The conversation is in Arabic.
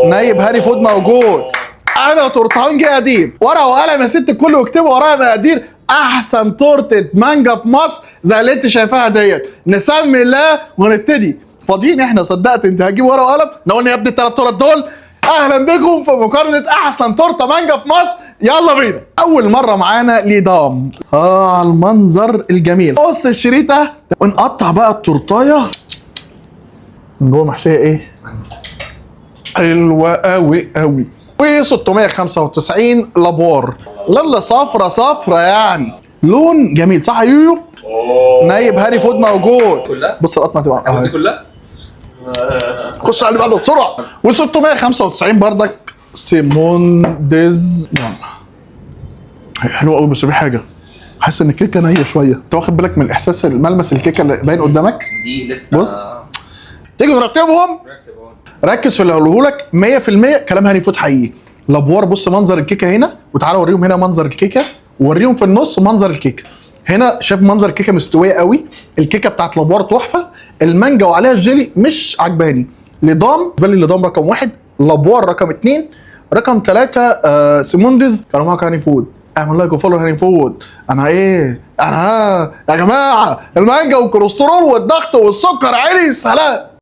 نايب هاني فود موجود. انا تورتهانجي قديم، ورقه وقلم يا ست الكل واكتبوا ورايا مقادير احسن تورته مانجا في مصر زي اللي انت شايفاها ديت. نسمي الله ونبتدي. فاضيين احنا؟ صدقت انت هتجيب ورقه وقلم؟ نقول يا ابني الثلاث تورت دول. اهلا بكم في مقارنه احسن تورته مانجا في مصر. يلا بينا. اول مره معانا ليدام. المنظر الجميل. بص الشريطه ونقطع بقى التورتايه من جوه محشيه ايه؟ حلوه قوي قوي. و695 لابوار. لالا صفرة يعني لون جميل صح يا يويو؟ نايب هاني فود موجود. كلها؟ بص القطمه تبقى دي كلها؟ خش على اللي بعده بسرعه. و695 بردك سيمون ديز. حلو قوي بس في حاجه، حاسس ان الكيكه نيه شويه. انت واخد بالك من احساس الملمس الكيكه اللي باين قدامك؟ دي لسه. بص تيجي نرتبهم. ركز في اللي هقوله لك 100% كلام هاني فود حقيقي. لابوار. بص منظر الكيكه هنا، وتعالى اوريهم هنا منظر الكيكه، ووريهم في النص منظر الكيكه. هنا شايف منظر الكيكه مستويه قوي. الكيكه بتاعت لابوار تحفه. المانجا وعليها الجيلي مش عجباني. ليدام بالي ليدام رقم 1، لابوار رقم 2، رقم 3 سيمونديز كانوا معاك هاني فود. اعمل لايك وفولو هاني فود. انا يا جماعه المانجا والكوليسترول والضغط والسكر عالي. سلام.